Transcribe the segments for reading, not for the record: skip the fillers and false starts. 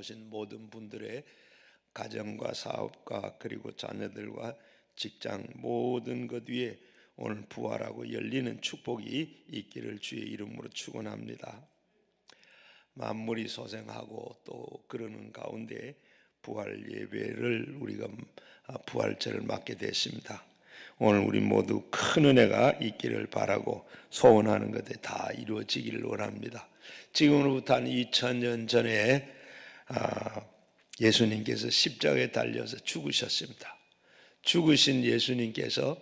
오신 모든 분들의 가정과 사업과 그리고 자녀들과 직장 모든 것 위에 오늘 부활하고 열리는 축복이 있기를 주의 이름으로 축원합니다. 만물이 소생하고 또 그러는 가운데 부활 예배를 우리가 부활절을 맞게 됐습니다. 오늘 우리 모두 큰 은혜가 있기를 바라고 소원하는 것에 다 이루어지기를 원합니다. 지금으로부터 한 2000년 전에 예수님께서 십자가에 달려서 죽으셨습니다. 죽으신 예수님께서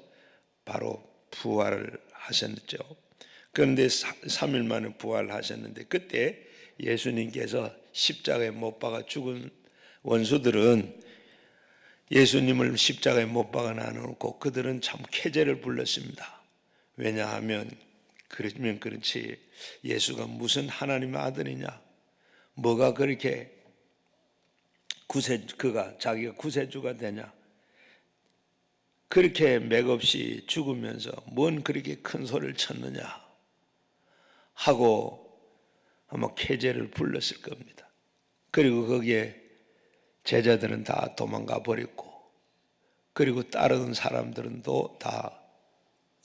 바로 부활을 하셨죠. 그런데 3일 만에 부활하셨는데 그때 예수님께서 십자가에 못 박아 죽은 원수들은 예수님을 십자가에 못 박아 놔놓고 그들은 참 쾌재를 불렀습니다. 왜냐하면 그러면 그렇지 예수가 무슨 하나님의 아들이냐, 뭐가 그렇게 그가 자기가 구세주가 되냐, 그렇게 맥없이 죽으면서 뭔 그렇게 큰 소리를 쳤느냐 하고 아마 쾌재를 불렀을 겁니다. 그리고 거기에 제자들은 다 도망가 버렸고, 그리고 따르는 사람들은 또 다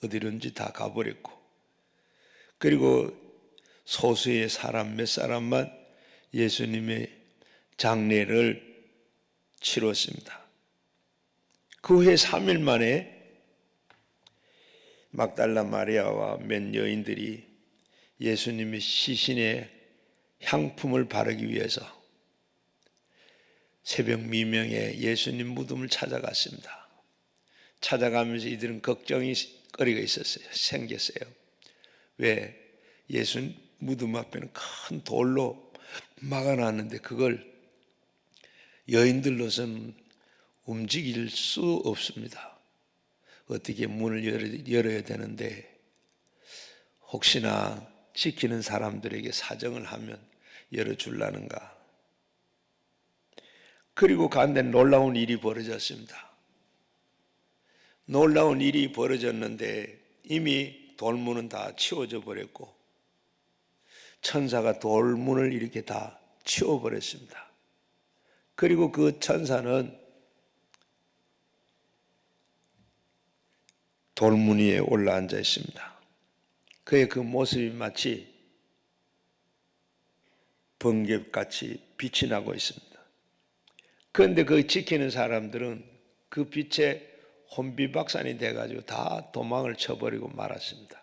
어디론지 다 가버렸고, 그리고 소수의 사람 몇 사람만 예수님의 장례를 치렀습니다. 그 후에 3일 만에 막달라 마리아와 몇 여인들이 예수님의 시신에 향품을 바르기 위해서 새벽 미명에 예수님 무덤을 찾아갔습니다. 찾아가면서 이들은 걱정이 거리가 생겼어요. 왜? 예수 무덤 앞에는 큰 돌로 막아놨는데 그걸 여인들로서는 움직일 수 없습니다. 어떻게 문을 열어야 되는데 혹시나 지키는 사람들에게 사정을 하면 열어주려는가. 그리고 가운데 놀라운 일이 벌어졌습니다. 놀라운 일이 벌어졌는데 이미 돌문은 다 치워져 버렸고 천사가 돌문을 이렇게 다 치워버렸습니다. 그리고 그 천사는 돌문 위에 올라앉아 있습니다. 그의 그 모습이 마치 번개같이 빛이 나고 있습니다. 그런데 그 지키는 사람들은 그 빛에 혼비박산이 돼가지고 다 도망을 쳐버리고 말았습니다.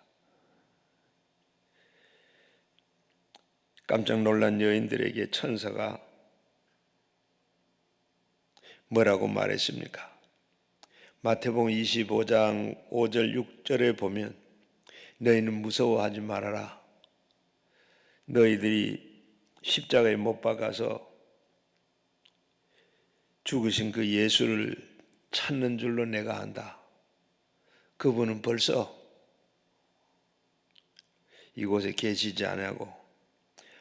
깜짝 놀란 여인들에게 천사가 뭐라고 말했습니까? 마태복음 25장 5절 6절에 보면 너희는 무서워하지 말아라. 너희들이 십자가에 못 박아서 죽으신 그 예수를 찾는 줄로 내가 안다. 그분은 벌써 이곳에 계시지 아니하고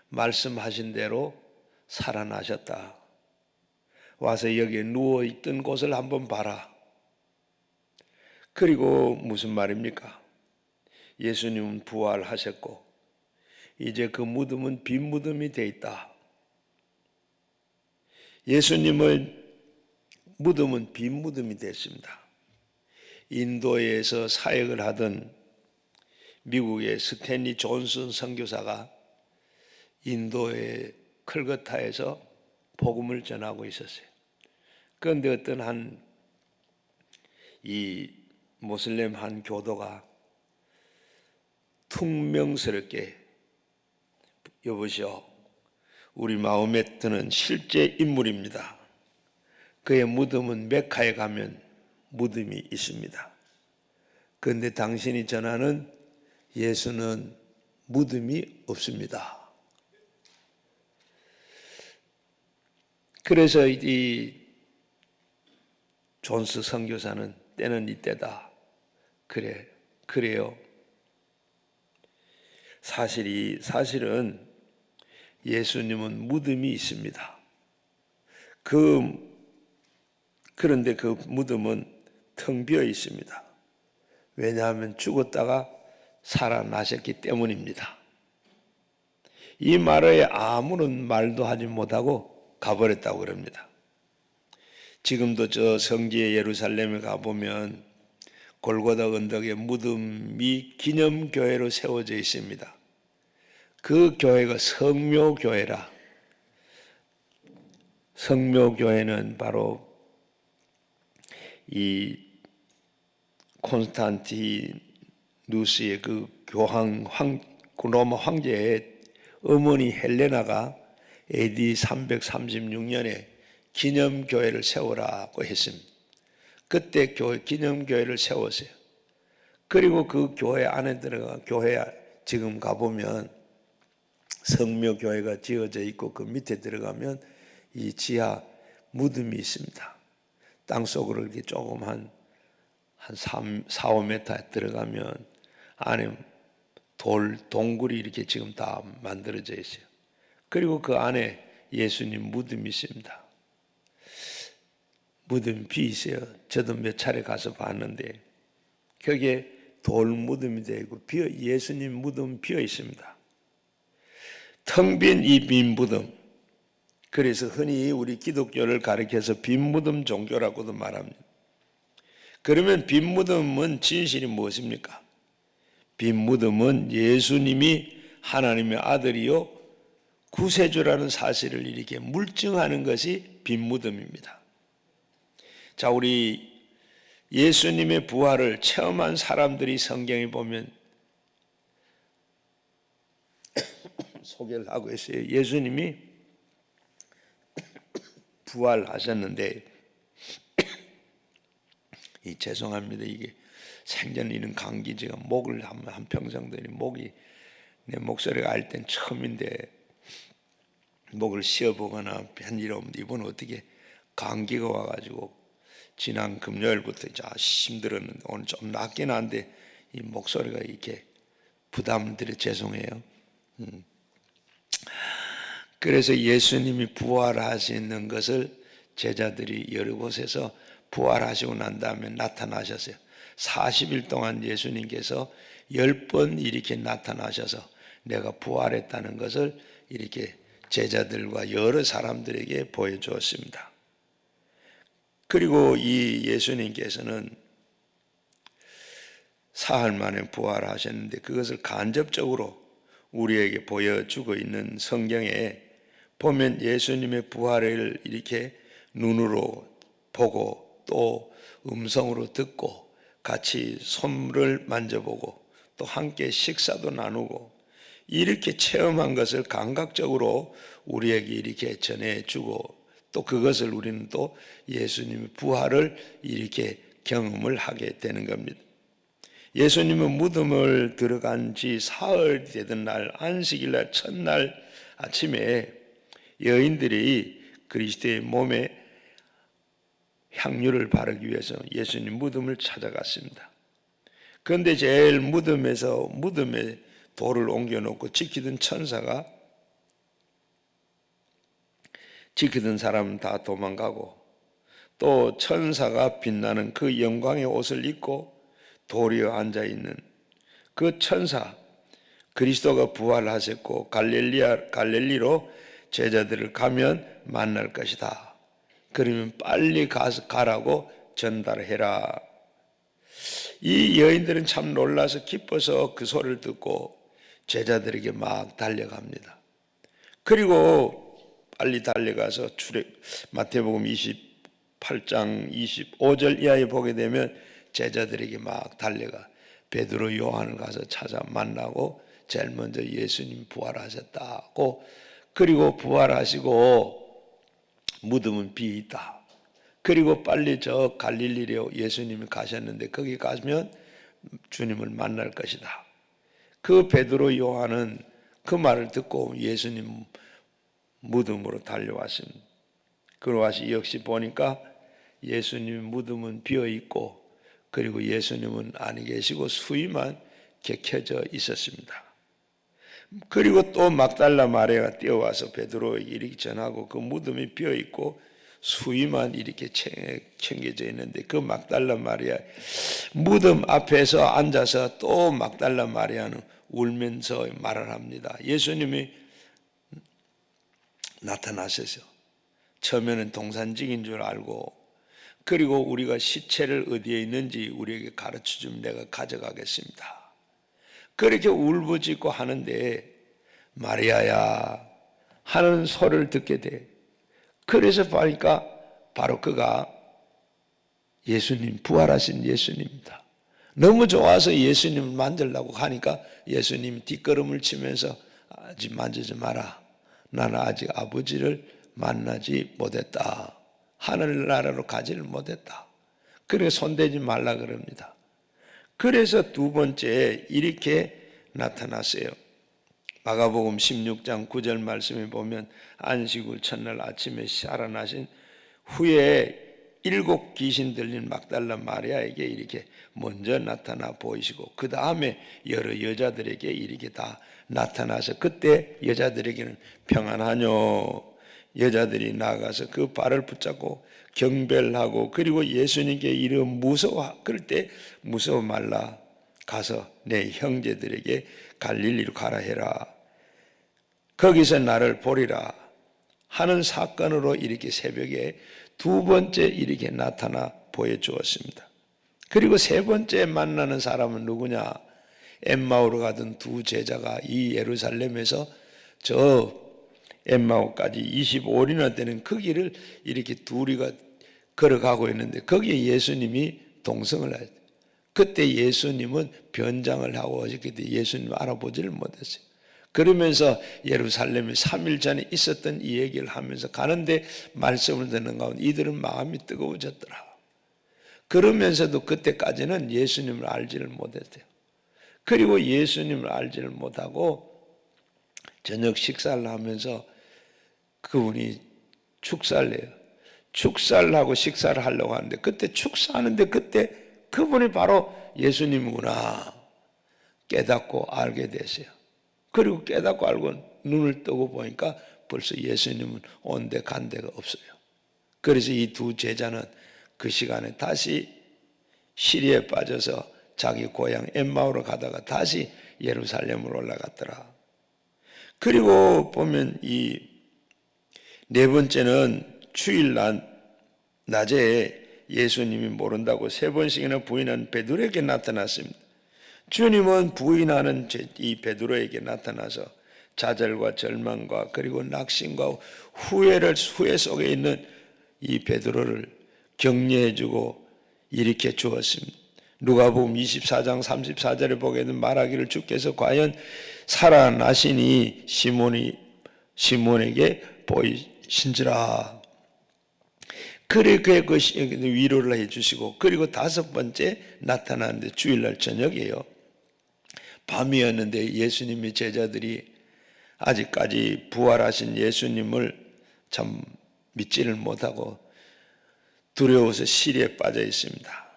말씀하신 대로 살아나셨다. 와서 여기에 누워있던 곳을 한번 봐라. 그리고 무슨 말입니까? 예수님은 부활하셨고 이제 그 무덤은 빈 무덤이 돼 있다. 예수님의 무덤은 빈 무덤이 됐습니다. 인도에서 사역을 하던 미국의 스탠리 존슨 선교사가 인도의 컬커타에서 복음을 전하고 있었어요. 그런데 어떤 이 모슬렘 한 교도가 퉁명스럽게 여보시오, 우리 마호메트는 실제 인물입니다. 그의 무덤은 메카에 가면 무덤이 있습니다. 그런데 당신이 전하는 예수는 무덤이 없습니다. 그래서 이 존스 선교사는 때는 이때다. 그래요. 사실은 예수님은 무덤이 있습니다. 그런데 그 무덤은 텅 비어 있습니다. 왜냐하면 죽었다가 살아나셨기 때문입니다. 이 말에 아무런 말도 하지 못하고 가버렸다고 그럽니다. 지금도 저 성지의 예루살렘에 가보면 골고다 언덕에 무덤이 기념교회로 세워져 있습니다. 그 교회가 성묘교회라. 성묘교회는 바로 이 콘스탄티누스의 그 로마 황제의 어머니 헬레나가 AD 336년에 기념교회를 세우라고 했습니다. 그때 기념교회를 세웠어요. 그리고 그 교회 안에 교회 지금 가보면 성묘교회가 지어져 있고 그 밑에 들어가면 이 지하 무덤이 있습니다. 땅속으로 이렇게 조금 한 4, 5m 들어가면 안에 동굴이 이렇게 지금 다 만들어져 있어요. 그리고 그 안에 예수님 무덤이 있습니다. 무덤이 비어 있어요. 저도 몇 차례 가서 봤는데 거기에 돌 무덤이 되고 예수님 무덤 비어 있습니다. 텅 빈 이 빈 무덤. 그래서 흔히 우리 기독교를 가리켜서 빈 무덤 종교라고도 말합니다. 그러면 빈 무덤은 진실이 무엇입니까? 빈 무덤은 예수님이 하나님의 아들이요 구세주라는 사실을 이렇게 물증하는 것이 빈 무덤입니다. 자, 우리 예수님의 부활을 체험한 사람들이 성경에 보면 소개를 하고 있어요. 예수님이 부활하셨는데 죄송합니다. 이게 생전 이런 감기 제가 목을 한 평생 들이 목이 내 목소리가 알 땐 처음인데 목을 씌어보거나 한 일 없는데 이번에 어떻게 감기가 와가지고 지난 금요일부터 이제 힘들었는데 오늘 좀 낫긴 한데 이 목소리가 이렇게 부담드려 죄송해요. 그래서 예수님이 부활하시는 것을 제자들이 여러 곳에서 부활하시고 난 다음에 나타나셨어요. 40일 동안 예수님께서 10번 이렇게 나타나셔서 내가 부활했다는 것을 이렇게 제자들과 여러 사람들에게 보여주었습니다. 그리고 이 예수님께서는 사흘 만에 부활하셨는데 그것을 간접적으로 우리에게 보여주고 있는 성경에 보면 예수님의 부활을 이렇게 눈으로 보고 또 음성으로 듣고 같이 손을 만져보고 또 함께 식사도 나누고 이렇게 체험한 것을 감각적으로 우리에게 이렇게 전해주고 또 그것을 우리는 또 예수님의 부활을 이렇게 경험을 하게 되는 겁니다. 예수님은 무덤을 들어간 지 사흘 되던 날 안식일 날 첫날 아침에 여인들이 그리스도의 몸에 향유를 바르기 위해서 예수님 무덤을 찾아갔습니다. 그런데 제일 무덤에 돌을 옮겨놓고 지키던 천사가 지키던 사람은 다 도망가고 또 천사가 빛나는 그 영광의 옷을 입고 돌 위에 앉아있는 그 천사 그리스도가 부활하셨고 갈릴리로 제자들을 가면 만날 것이다. 그러면 빨리 가라고 전달해라. 이 여인들은 참 놀라서 기뻐서 그 소리를 듣고 제자들에게 막 달려갑니다. 그리고 빨리 달려가서 마태복음 28장 25절 이하에 보게 되면 제자들에게 막 달려가 베드로 요한을 가서 찾아 만나고 제일 먼저 예수님 부활하셨다고 그리고 부활하시고 무덤은 비있다. 그리고 빨리 저 갈릴리로 예수님이 가셨는데 거기 가면 주님을 만날 것이다. 그 베드로 요한은 그 말을 듣고 예수님 무덤으로 달려왔습니다. 그러와서 역시 보니까 예수님 무덤은 비어있고 그리고 예수님은 아니 계시고 수위만 켜져 있었습니다. 그리고 또 막달라 마리아가 뛰어와서 베드로에게 이렇게 전하고 그 무덤이 비어있고 수위만 이렇게 챙겨져 있는데 그 막달라 마리아 무덤 앞에서 앉아서 또 막달라 마리아는 울면서 말을 합니다. 예수님이 나타나셔서 처음에는 동산직인 줄 알고, 그리고 우리가 시체를 어디에 있는지 우리에게 가르쳐주면 내가 가져가겠습니다. 그렇게 울부짖고 하는데 마리아야 하는 소리를 듣게 돼. 그래서 보니까 바로 그가 예수님, 부활하신 예수님입니다. 너무 좋아서 예수님을 만지려고 하니까 예수님이 뒷걸음을 치면서 아직 만지지 마라. 나는 아직 아버지를 만나지 못했다. 하늘나라로 가지를 못했다. 그래서 손대지 말라 그럽니다. 그래서 두 번째 이렇게 나타났어요. 마가복음 16장 9절 말씀에 보면 안식일 첫날 아침에 살아나신 후에 7 귀신 들린 막달라 마리아에게 이렇게 먼저 나타나 보이시고, 그 다음에 여러 여자들에게 이렇게 다 나타나서, 그때 여자들에게는 평안하뇨. 여자들이 나가서 그 발을 붙잡고 경배하고, 그리고 예수님께 이르 무서워. 그럴 때 무서워 말라. 가서 내 형제들에게 갈릴리로 가라 해라. 거기서 나를 보리라 하는 사건으로 이렇게 새벽에 두 번째 이렇게 나타나 보여주었습니다. 그리고 세 번째 만나는 사람은 누구냐? 엠마오로 가던 두 제자가 이 예루살렘에서 저 엠마오까지 25리나 되는 그 길을 이렇게 둘이가 걸어가고 있는데, 거기에 예수님이 동성을 하죠. 그때 예수님은 변장을 하고 어저께 예수님을 알아보지를 못했어요. 그러면서 예루살렘에 3일 전에 있었던 이 얘기를 하면서 가는데 말씀을 듣는 가운데 이들은 마음이 뜨거워졌더라. 그러면서도 그때까지는 예수님을 알지를 못했대요. 그리고 예수님을 알지를 못하고 저녁 식사를 하면서 그분이 축사를 해요. 축사를 하고 식사를 하려고 하는데, 그때 축사하는데 그때 그분이 바로 예수님이구나 깨닫고 알게 됐어요. 그리고 깨닫고 알고 눈을 뜨고 보니까 벌써 예수님은 온데 간 데가 없어요. 그래서 이 두 제자는 그 시간에 다시 시리에 빠져서 자기 고향 엠마오로 가다가 다시 예루살렘으로 올라갔더라. 그리고 보면 이 네 번째는 주일날 낮에 예수님이 모른다고 3번씩이나 부인한 베드로에게 나타났습니다. 주님은 부인하는 이 베드로에게 나타나서 좌절과 절망과 그리고 낙심과 후회 속에 있는 이 베드로를 격려해주고 일으켜 주었습니다. 누가복음 24장 34절에 보게 되면 말하기를 주께서 과연 살아나시니 시몬에게 보이신지라. 그렇게 그 위로를 해주시고, 그리고 5번째 나타나는데 주일날 저녁이에요. 밤이었는데 예수님의 제자들이 아직까지 부활하신 예수님을 참 믿지를 못하고 두려워서 시리에 빠져 있습니다.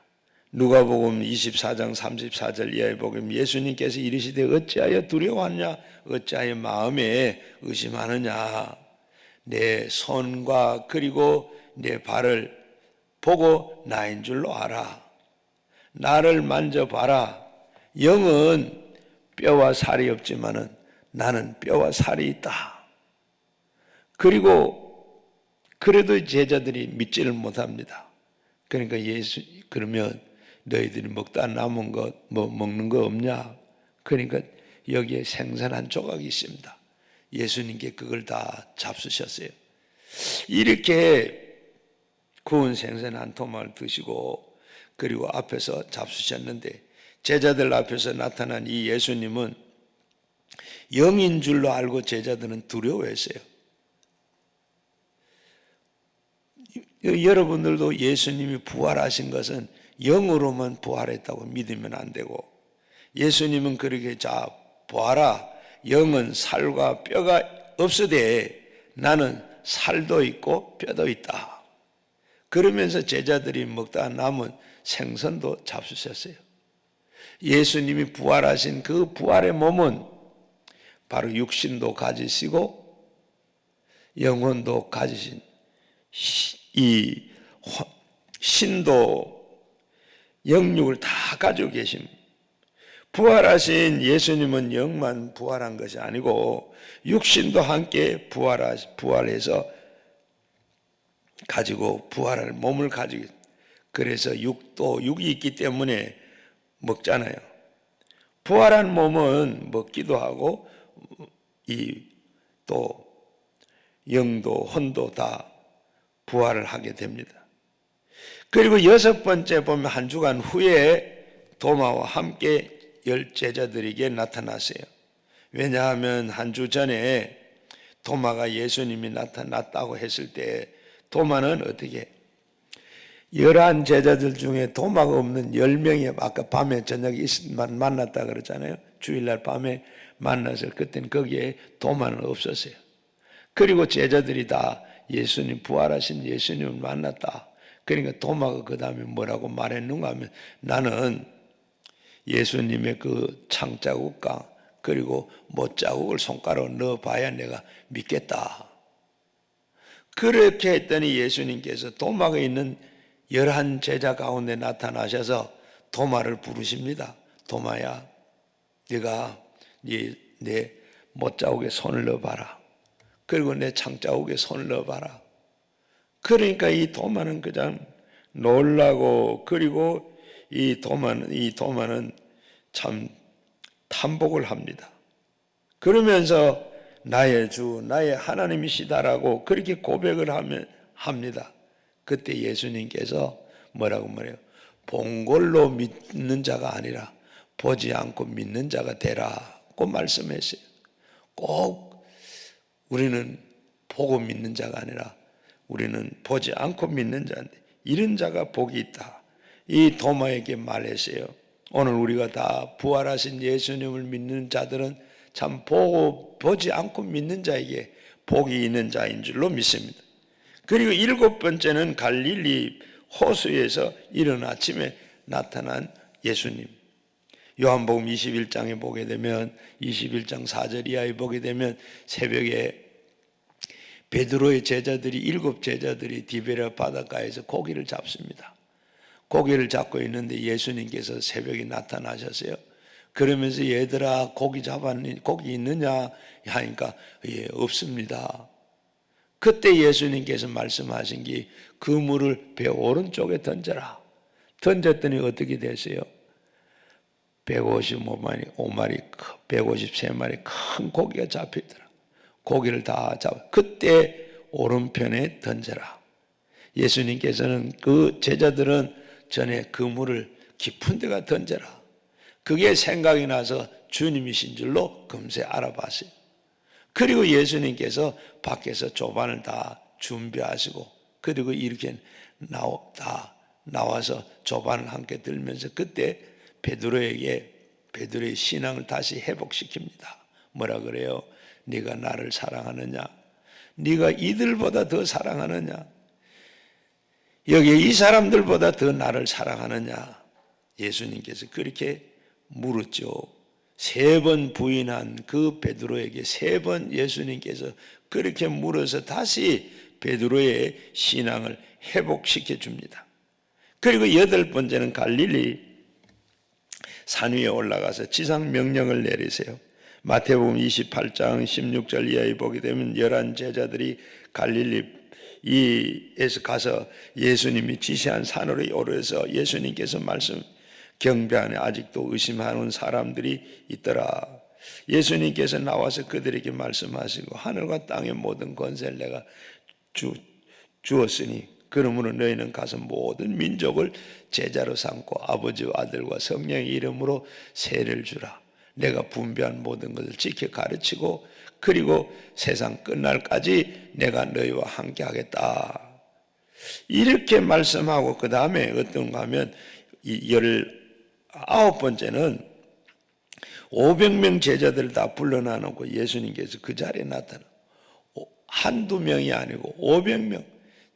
누가복음 24장 34절 이하에 보면 예수님께서 이르시되 어찌하여 두려워하냐, 어찌하여 마음에 의심하느냐. 내 손과 그리고 내 발을 보고 나인 줄로 알아. 나를 만져봐라. 영은 뼈와 살이 없지만은 나는 뼈와 살이 있다. 그리고 그래도 제자들이 믿지를 못합니다. 그러니까 그러면 너희들이 먹다 남은 것 뭐 먹는 거 없냐? 그러니까 여기에 생선 한 조각이 있습니다. 예수님께 그걸 다 잡수셨어요. 이렇게 구운 생선 한 토막을 드시고 그리고 앞에서 잡수셨는데, 제자들 앞에서 나타난 이 예수님은 영인 줄로 알고 제자들은 두려워했어요. 여러분들도 예수님이 부활하신 것은 영으로만 부활했다고 믿으면 안 되고, 예수님은 그렇게 자 보아라, 영은 살과 뼈가 없으되 나는 살도 있고 뼈도 있다. 그러면서 제자들이 먹다 남은 생선도 잡수셨어요. 예수님이 부활하신 그 부활의 몸은 바로 육신도 가지시고 영혼도 가지신 이 신도 영육을 다 가지고 계십니다. 부활하신 예수님은 영만 부활한 것이 아니고 육신도 함께 부활해서 가지고 부활할 몸을 가지고, 그래서 육이 있기 때문에 먹잖아요. 부활한 몸은 먹기도 하고 또 영도 혼도 다 부활을 하게 됩니다. 그리고 6번째 보면 한 주간 후에 도마와 함께 10 제자들에게 나타났어요. 왜냐하면 한 주 전에 도마가 예수님이 나타났다고 했을 때 도마는 어떻게 11 제자들 중에 도마가 없는 10명이 아까 밤에 저녁에 만났다 그랬잖아요. 주일날 밤에 만나서 그때는 거기에 도마는 없었어요. 그리고 제자들이 다 예수님, 부활하신 예수님을 만났다. 그러니까 도마가 그 다음에 뭐라고 말했는가 하면 나는 예수님의 그 창자국과 그리고 못자국을 손가락으로 넣어봐야 내가 믿겠다. 그렇게 했더니 예수님께서 도마가 있는 11 제자 가운데 나타나셔서 도마를 부르십니다. 도마야, 네가 내 못자국에 손을 넣어봐라. 그리고 내 창자국에 손을 넣어봐라. 그러니까 이 도마는 그냥 놀라고, 그리고 이 도마는 참 탐복을 합니다. 그러면서 나의 주, 나의 하나님이시다라고 그렇게 고백을 합니다. 그때 예수님께서 뭐라고 말해요? 본 걸로 믿는 자가 아니라 보지 않고 믿는 자가 되라고 말씀했어요. 꼭 우리는 보고 믿는 자가 아니라 우리는 보지 않고 믿는 자인데 이런 자가 복이 있다. 이 도마에게 말했어요. 오늘 우리가 다 부활하신 예수님을 믿는 자들은 참 보지 않고 믿는 자에게 복이 있는 자인 줄로 믿습니다. 그리고 7번째는 갈릴리 호수에서 이른 아침에 나타난 예수님. 요한복음 21장에 보게 되면 21장 4절 이하에 보게 되면 새벽에 베드로의 제자들이 7 제자들이 디베랴 바닷가에서 고기를 잡습니다. 고기를 잡고 있는데 예수님께서 새벽에 나타나셨어요. 그러면서 얘들아 고기 잡았니? 고기 있느냐? 하니까 예, 없습니다. 그때 예수님께서 말씀하신 게 그물을 배 오른쪽에 던져라. 던졌더니 어떻게 됐어요? 155마리, 153마리 큰 고기가 잡히더라. 고기를 다 잡아. 그때 오른편에 던져라. 예수님께서는 그 제자들은 전에 그물을 깊은 데가 던져라. 그게 생각이 나서 주님이신 줄로 금세 알아봤어요. 그리고 예수님께서 밖에서 조반을 다 준비하시고 그리고 이렇게 나와서 조반을 함께 들면서 그때 베드로의 신앙을 다시 회복시킵니다. 뭐라 그래요? 네가 나를 사랑하느냐? 네가 이들보다 더 사랑하느냐? 여기 이 사람들보다 더 나를 사랑하느냐? 예수님께서 그렇게 물었죠. 3번 부인한 그 베드로에게 3번 예수님께서 그렇게 물어서 다시 베드로의 신앙을 회복시켜 줍니다. 그리고 8번째는 갈릴리 산 위에 올라가서 지상 명령을 내리세요. 마태복음 28장 16절 이하에 보게 되면 11 제자들이 갈릴리에서 가서 예수님이 지시한 산으로 오르서 예수님께서 경배 안에 아직도 의심하는 사람들이 있더라. 예수님께서 나와서 그들에게 말씀하시고 하늘과 땅의 모든 권세를 내가 주었으니 그러므로 너희는 가서 모든 민족을 제자로 삼고 아버지와 아들과 성령의 이름으로 세례를 주라. 내가 분배한 모든 것을 지켜 가르치고 그리고 세상 끝날까지 내가 너희와 함께 하겠다. 이렇게 말씀하고 그 다음에 어떤가 하면 19번째는 500명 제자들을 다 불러놔놓고 예수님께서 그 자리에 나타나 한두 명이 아니고 500명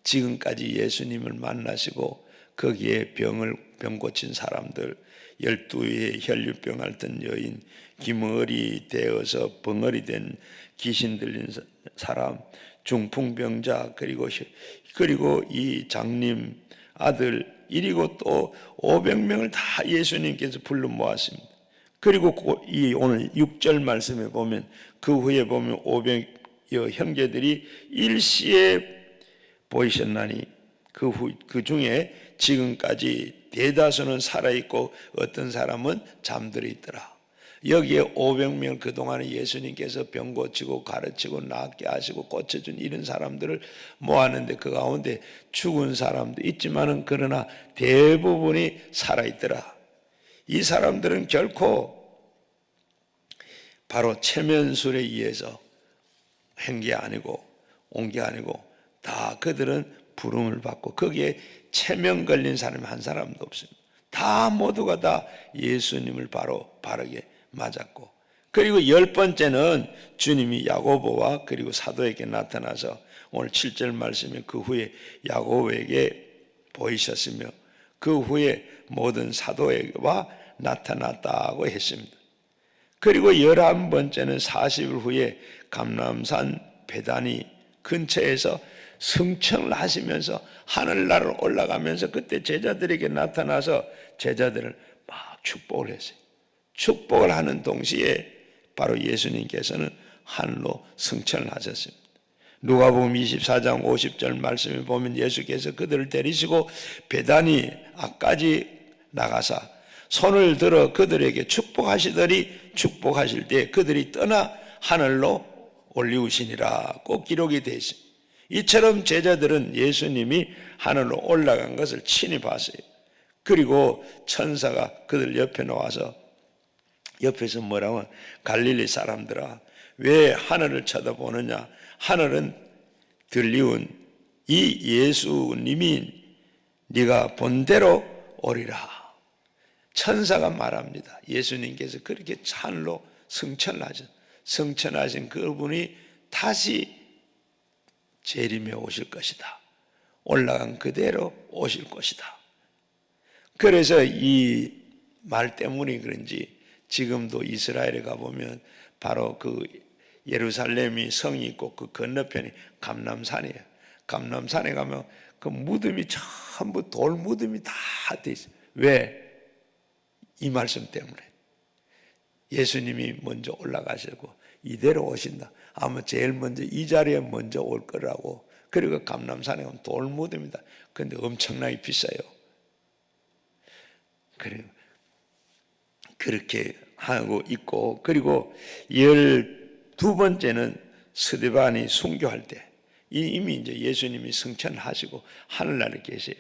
지금까지 예수님을 만나시고 거기에 병 고친 사람들 12의 혈류병 앓던 여인 기머리 되어서 벙어리 된 귀신 들린 사람 중풍병자 그리고 이 장님 아들 이리고 또 500명을 다 예수님께서 불러 모았습니다. 그리고 이 오늘 6절 말씀에 보면 그 후에 보면 500여 형제들이 일시에 보이셨나니 그 중에 지금까지 대다수는 살아있고 어떤 사람은 잠들어 있더라. 여기에 500명 그동안에 예수님께서 병 고치고 가르치고 낫게 하시고 고쳐준 이런 사람들을 모았는데 그 가운데 죽은 사람도 있지만은 그러나 대부분이 살아있더라. 이 사람들은 결코 바로 체면술에 의해서 한 게 아니고 온 게 아니고 다 그들은 부름을 받고 거기에 체면 걸린 사람이 한 사람도 없습니다. 다 모두가 다 예수님을 바로 바르게 맞았고, 그리고 10번째는 주님이 야고보와 그리고 사도에게 나타나서 오늘 7절 말씀에 그 후에 야고보에게 보이셨으며 그 후에 모든 사도에게와 나타났다고 했습니다. 그리고 11번째는 40일 후에 감람산 베다니 근처에서 승천을 하시면서 하늘나라로 올라가면서 그때 제자들에게 나타나서 제자들을 막 축복을 했어요. 축복을 하는 동시에 바로 예수님께서는 하늘로 승천을 하셨습니다. 누가복음 24장 50절 말씀에 보면 예수께서 그들을 데리시고 베다니 앞까지 나가사 손을 들어 그들에게 축복하시더니 축복하실 때 그들이 떠나 하늘로 올리우시니라 꼭 기록이 되어 있습니다. 이처럼 제자들은 예수님이 하늘로 올라간 것을 친히 봤어요. 그리고 천사가 그들 옆에 나와서 옆에서 뭐라고, 갈릴리 사람들아 왜 하늘을 쳐다보느냐, 하늘은 들리운 이 예수님이 네가 본대로 오리라. 천사가 말합니다. 예수님께서 그렇게 하늘로 승천하신 그분이 다시 재림해 오실 것이다. 올라간 그대로 오실 것이다. 그래서 이 말 때문에 그런지 지금도 이스라엘에 가보면 바로 그 예루살렘이 성이 있고 그 건너편이 감람산이에요. 감람산에 가면 그 무덤이 전부 돌 무덤이 다 돼 있어요. 왜? 이 말씀 때문에. 예수님이 먼저 올라가시고 이대로 오신다. 아마 제일 먼저 이 자리에 먼저 올 거라고. 그리고 감람산에 가면 돌 무덤이다. 그런데 엄청나게 비싸요. 그리고 그렇게 하고 있고, 그리고 12번째는 스데반이 순교할 때 이미 이제 예수님이 승천하시고 하늘나라에 계세요.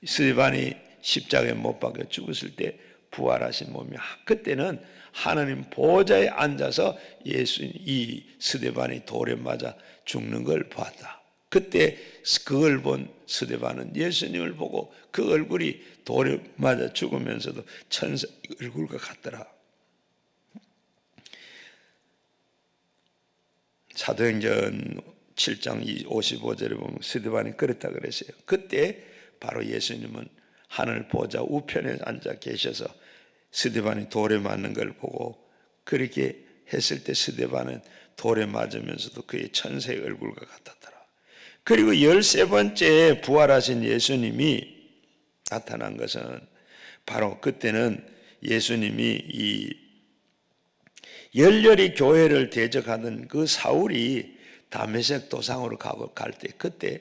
스데반이 십자가에 못 박혀 죽었을 때 부활하신 몸이, 그때는 하나님 보좌에 앉아서 이 스데반이 돌에 맞아 죽는 걸 봤다. 그때 그걸 본 스데반은 예수님을 보고 그 얼굴이 돌에 맞아 죽으면서도 천사 얼굴과 같더라. 사도행전 7장 55절에 보면 스데반이 그랬다 그랬어요. 그때 바로 예수님은 하늘 보좌 우편에 앉아 계셔서 스데반이 돌에 맞는 걸 보고 그렇게 했을 때 스데반은 돌에 맞으면서도 그의 천사의 얼굴과 같았더라. 그리고 13번째 부활하신 예수님이 나타난 것은 바로 그때는 예수님이 이 열렬히 교회를 대적하던 그 사울이 다메섹 도상으로 갈 때 그때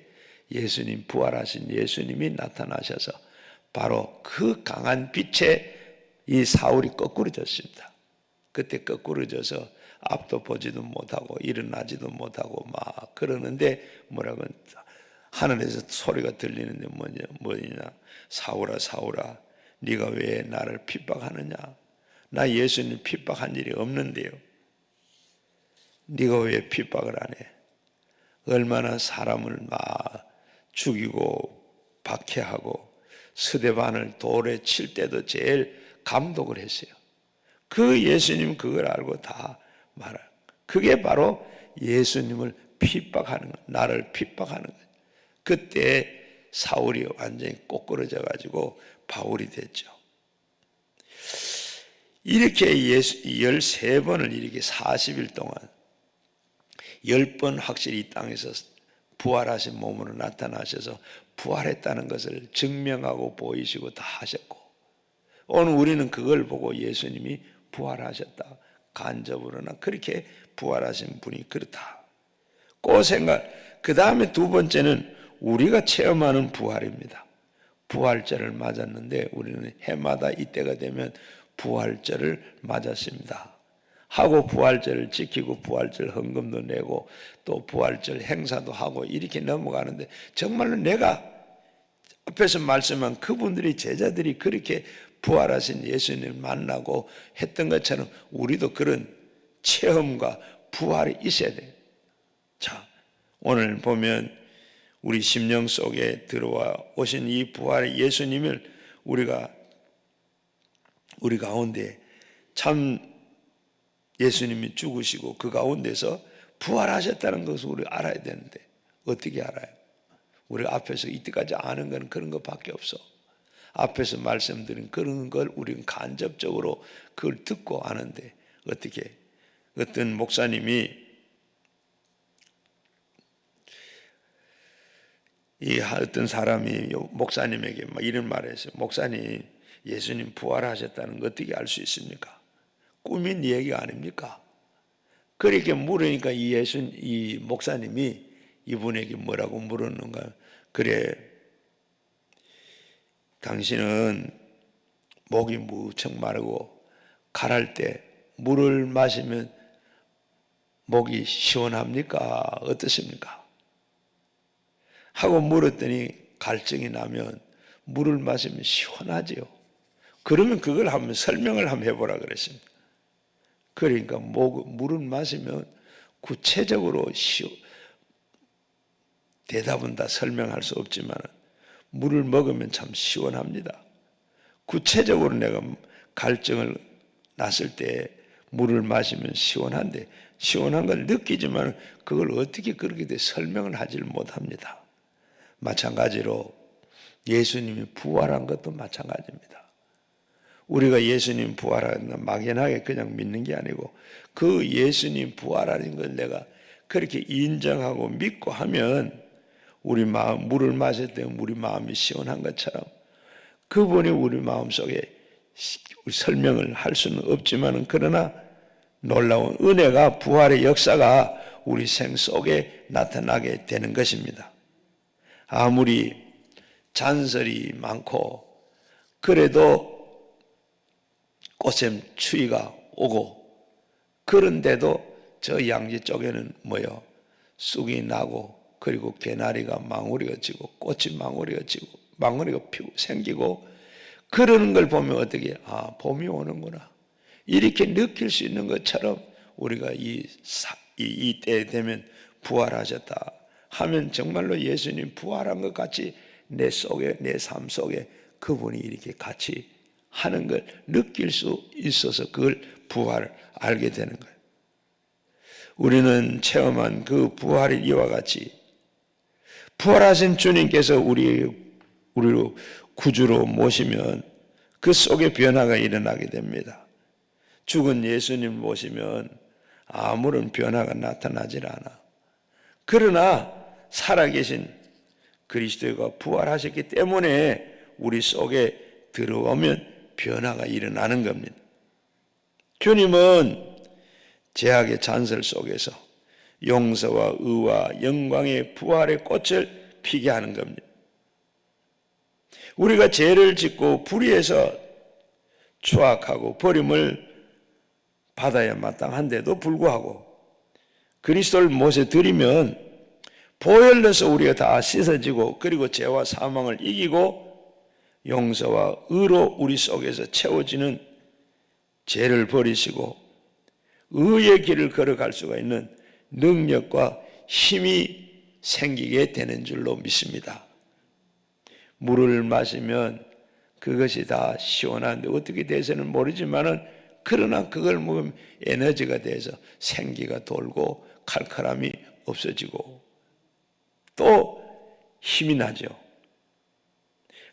예수님, 부활하신 예수님이 나타나셔서 바로 그 강한 빛에 이 사울이 거꾸러졌습니다. 그때 거꾸러져서 앞도 보지도 못하고 일어나지도 못하고 막 그러는데 뭐라고 하늘에서 소리가 들리는데 뭐냐, 사울아 사울아 네가 왜 나를 핍박하느냐, 나 예수님 핍박한 일이 없는데요, 네가 왜 핍박을 안 해? 얼마나 사람을 막 죽이고 박해하고 스데반을 돌에 칠 때도 제일 감독을 했어요. 그 예수님 그걸 알고 다 말할. 그게 바로 예수님을 핍박하는 것, 나를 핍박하는 것. 그때 사울이 완전히 꼬꾸러져 가지고 바울이 됐죠. 이렇게 13번을 이렇게 40일 동안 10번 확실히 이 땅에서 부활하신 몸으로 나타나셔서 부활했다는 것을 증명하고 보이시고 다 하셨고, 오늘 우리는 그걸 보고 예수님이 부활하셨다, 간접으로나 그렇게 부활하신 분이 그렇다 그 생각. 그 다음에 두 번째는 우리가 체험하는 부활입니다. 부활절을 맞았는데 우리는 해마다 이때가 되면 부활절을 맞았습니다. 하고 부활절을 지키고 부활절 헌금도 내고 또 부활절 행사도 하고 이렇게 넘어가는데, 정말로 내가 앞에서 말씀한 그분들이, 제자들이 그렇게 부활하신 예수님을 만나고 했던 것처럼 우리도 그런 체험과 부활이 있어야 돼요. 자, 오늘 보면 우리 심령 속에 들어와 오신 이 부활의 예수님을 우리 가운데 참 예수님이 죽으시고 그 가운데서 부활하셨다는 것을 우리 알아야 되는데 어떻게 알아요? 우리가 앞에서 이때까지 아는 건 그런 것밖에 없어. 앞에서 말씀드린 그런 걸 우리는 간접적으로 그걸 듣고 아는데, 어떻게 어떤 목사님이 어떤 사람이 목사님에게 이런 말을 했어요. 목사님, 예수님 부활하셨다는 거 어떻게 알 수 있습니까? 꿈인 얘기가 아닙니까? 그렇게 물으니까 이 목사님이 이분에게 뭐라고 물었는가? 그래, 당신은 목이 무척 마르고 가랄 때 물을 마시면 목이 시원합니까? 어떻습니까? 하고 물었더니 갈증이 나면 물을 마시면 시원하지요. 그러면 그걸 한번 설명을 한번 해보라 그랬습니다. 그러니까 물을 마시면 구체적으로 대답은 다 설명할 수 없지만 물을 먹으면 참 시원합니다. 구체적으로 내가 갈증을 났을 때 물을 마시면 시원한데, 시원한 걸 느끼지만 그걸 어떻게 그렇게 설명을 하지를 못합니다. 마찬가지로 예수님이 부활한 것도 마찬가지입니다. 우리가 예수님 부활한 건 막연하게 그냥 믿는 게 아니고, 그 예수님 부활하는 걸 내가 그렇게 인정하고 믿고 하면 우리 마음, 물을 마실 때 우리 마음이 시원한 것처럼 그분이 우리 마음속에 설명을 할 수는 없지만, 그러나 놀라운 은혜가, 부활의 역사가 우리 생 속에 나타나게 되는 것입니다. 아무리 잔설이 많고 그래도 꽃샘 추위가 오고 그런데도 저 양지 쪽에는 쑥이 나고, 그리고 개나리가 망우리가 지고 꽃이 망우리가 지고 망우리가 피고 생기고, 그러는 걸 보면 어떻게, 봄이 오는구나 이렇게 느낄 수 있는 것처럼 우리가 이때 되면 부활하셨다 하면 정말로 예수님 부활한 것 같이 내 속에, 내 삶 속에 그분이 이렇게 같이 하는 걸 느낄 수 있어서 그걸 부활을 알게 되는 거예요. 우리는 체험한 그 부활이 이와 같이, 부활하신 주님께서 우리를 구주로 모시면 그 속에 변화가 일어나게 됩니다. 죽은 예수님 모시면 아무런 변화가 나타나질 않아. 그러나 살아계신 그리스도가 부활하셨기 때문에 우리 속에 들어오면 변화가 일어나는 겁니다. 주님은 죄악의 잔설 속에서 용서와 의와 영광의 부활의 꽃을 피게 하는 겁니다. 우리가 죄를 짓고 불의해서 추악하고 버림을 받아야 마땅한데도 불구하고 그리스도를 모셔 드리면 보혈로서 우리가 다 씻어지고, 그리고 죄와 사망을 이기고 용서와 의로 우리 속에서 채워지는, 죄를 버리시고 의의 길을 걸어갈 수가 있는 능력과 힘이 생기게 되는 줄로 믿습니다. 물을 마시면 그것이 다 시원한데 어떻게 돼서는 모르지만은, 그러나 그걸 먹으면 에너지가 돼서 생기가 돌고 칼칼함이 없어지고 또 힘이 나죠.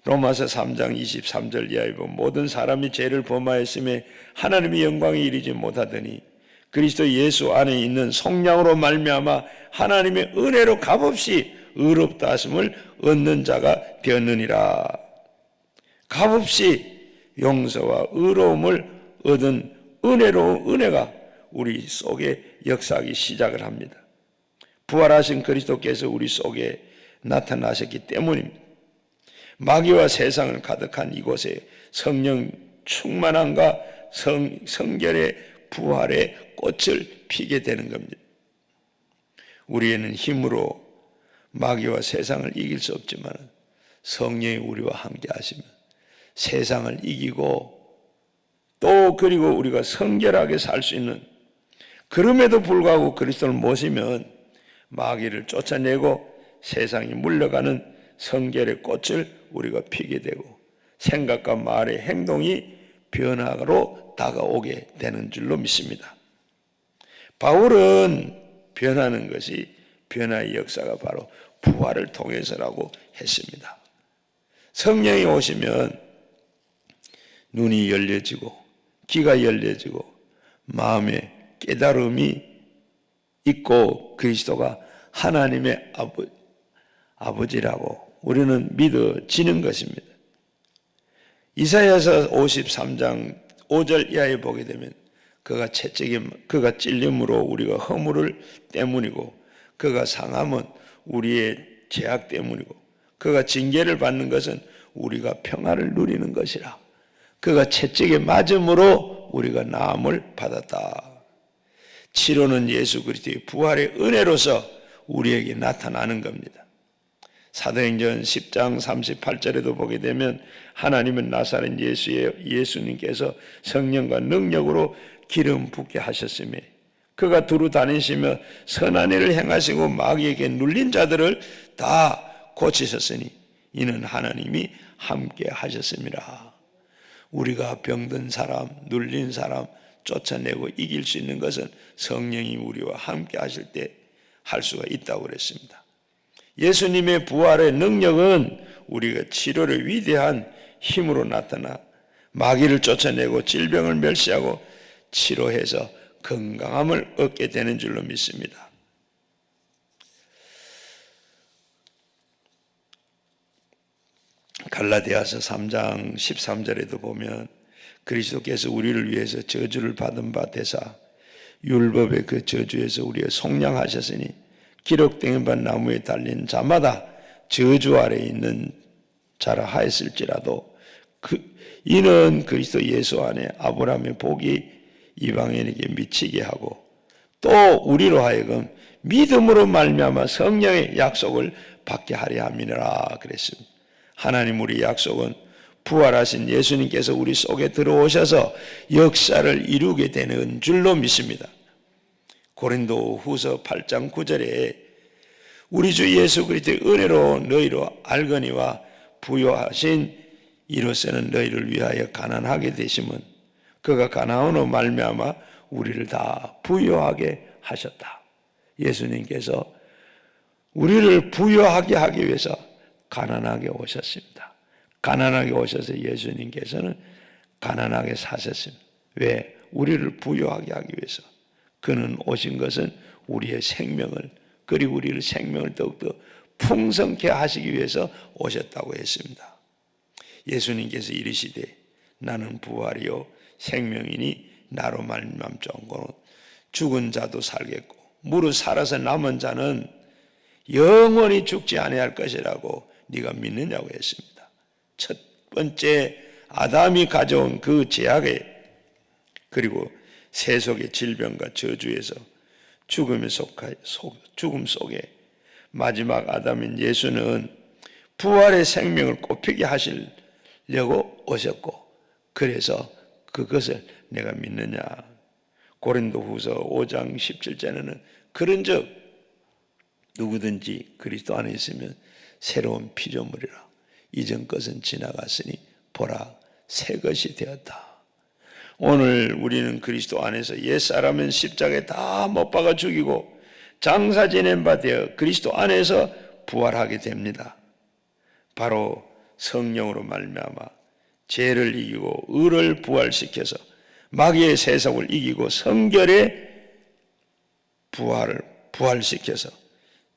로마서 3장 23절 이하에 보면 모든 사람이 죄를 범하였음에 하나님의 영광에 이르지 못하더니 그리스도 예수 안에 있는 성령으로 말미암아 하나님의 은혜로 값없이 의롭다 하심을 얻는 자가 되었느니라. 값없이 용서와 의로움을 얻은 은혜로운 은혜가 우리 속에 역사하기 시작을 합니다. 부활하신 그리스도께서 우리 속에 나타나셨기 때문입니다. 마귀와 세상을 가득한 이곳에 성령 충만함과 성결의 부활의 꽃을 피게 되는 겁니다. 우리에는 힘으로 마귀와 세상을 이길 수 없지만 성령이 우리와 함께 하시면 세상을 이기고 또 그리고 우리가 성결하게 살 수 있는, 그럼에도 불구하고 그리스도를 모시면 마귀를 쫓아내고 세상이 물러가는 성결의 꽃을 우리가 피게 되고 생각과 말의 행동이 변화로 다가오게 되는 줄로 믿습니다. 바울은 변하는 것이, 변화의 역사가 바로 부활을 통해서라고 했습니다. 성령이 오시면 눈이 열려지고 귀가 열려지고 마음에 깨달음이 있고 그리스도가 하나님의 아버지라고 우리는 믿어지는 것입니다. 이사야서 53장 5절 이하에 보게 되면 그가 찔림으로 우리가 허물을 때문이고 그가 상함은 우리의 죄악 때문이고 그가 징계를 받는 것은 우리가 평화를 누리는 것이라. 그가 채찍에 맞음으로 우리가 나음을 받았다. 치료는 예수 그리스도의 부활의 은혜로서 우리에게 나타나는 겁니다. 사도행전 10장 38절에도 보게 되면 하나님은 나사렛 예수님께서 성령과 능력으로 기름 붓게 하셨으며 그가 두루 다니시며 선한 일을 행하시고 마귀에게 눌린 자들을 다 고치셨으니 이는 하나님이 함께 하셨습니다. 우리가 병든 사람, 눌린 사람 쫓아내고 이길 수 있는 것은 성령이 우리와 함께 하실 때 할 수가 있다고 그랬습니다. 예수님의 부활의 능력은 우리가 치료의 위대한 힘으로 나타나 마귀를 쫓아내고 질병을 멸시하고 치료해서 건강함을 얻게 되는 줄로 믿습니다. 갈라디아서 3장 13절에도 보면 그리스도께서 우리를 위해서 저주를 받은 바 되사 율법의 그 저주에서 우리가 속량하셨으니 기록된 바 나무에 달린 자마다 저주 아래 있는 자라 하였을지라도 이는 그리스도 예수 안에 아브라함의 복이 이방인에게 미치게 하고 또 우리로 하여금 믿음으로 말미암아 성령의 약속을 받게 하려 함이니라 그랬습니다. 하나님 우리 약속은 부활하신 예수님께서 우리 속에 들어오셔서 역사를 이루게 되는 줄로 믿습니다. 고린도후서 8장 9절에 우리 주 예수 그리스도의 은혜로 너희로 알거니와 부요하신 이로서는 너희를 위하여 가난하게 되심은 그가 가나안으로 말미암아 우리를 다 부요하게 하셨다. 예수님께서 우리를 부요하게 하기 위해서 가난하게 오셨습니다. 가난하게 오셔서 예수님께서는 가난하게 사셨습니다. 왜? 우리를 부요하게 하기 위해서. 그는 오신 것은 우리의 생명을, 그리고 우리를 생명을 더욱더 풍성케 하시기 위해서 오셨다고 했습니다. 예수님께서 이르시되 나는 부활이요 생명이니 나로 말미암 정고는 죽은 자도 살겠고 무릇 살아서 남은 자는 영원히 죽지 아니할 것이라고 네가 믿느냐고 했습니다. 첫 번째 아담이 가져온 그 죄악에 그리고 세속의 질병과 저주에서 죽음 속에 마지막 아담인 예수는 부활의 생명을 꽃피게 하시려고 오셨고 그래서 그것을 내가 믿느냐. 고린도후서 5장 17절에는 그런즉 누구든지 그리스도 안에 있으면 새로운 피조물이라 이전 것은 지나갔으니 보라 새 것이 되었다. 오늘 우리는 그리스도 안에서 옛사람은 십자가에 다 못 박아 죽이고 장사 지낸 바 되어 그리스도 안에서 부활하게 됩니다. 바로 성령으로 말미암아 죄를 이기고 의를 부활시켜서 마귀의 세속을 이기고 성결의 부활시켜서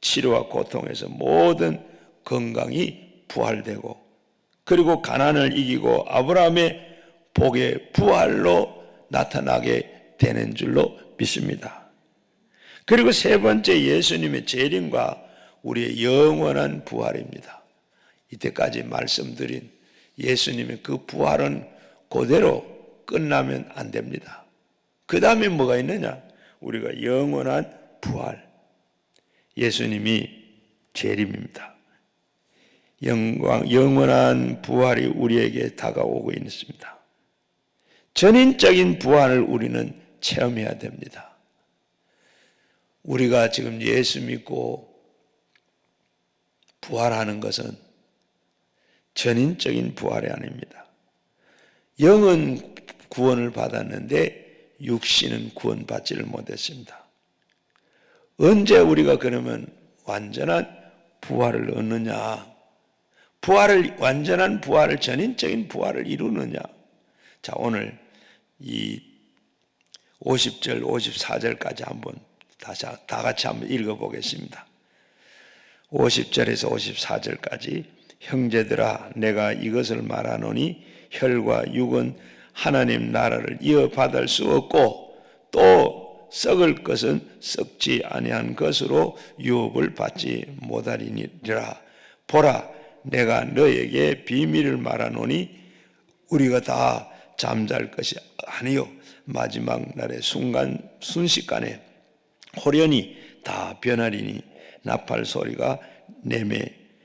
치료와 고통에서 모든 건강이 부활되고 그리고 가난을 이기고 아브라함의 복의 부활로 나타나게 되는 줄로 믿습니다. 그리고 세 번째 예수님의 재림과 우리의 영원한 부활입니다. 이때까지 말씀드린 예수님의 그 부활은 그대로 끝나면 안 됩니다. 그 다음에 뭐가 있느냐? 우리가 영원한 부활. 예수님이 재림입니다. 영원한 부활이 우리에게 다가오고 있습니다. 전인적인 부활을 우리는 체험해야 됩니다. 우리가 지금 예수 믿고 부활하는 것은 전인적인 부활이 아닙니다. 영은 구원을 받았는데 육신은 구원받지를 못했습니다. 언제 우리가 그러면 완전한 부활을 얻느냐? 완전한 부활을, 전인적인 부활을 이루느냐? 자, 오늘 이 50절, 54절까지 한번 다 같이 한번 읽어보겠습니다. 50절에서 54절까지 형제들아, 내가 이것을 말하노니 혈과 육은 하나님 나라를 이어받을 수 없고 또 썩을 것은 썩지 아니한 것으로 유업을 받지 못하리니라. 보라, 내가 너에게 비밀을 말하노니 우리가 다 잠잘 것이 아니요 마지막 날의 순식간에 호련히 다 변하리니 나팔 소리가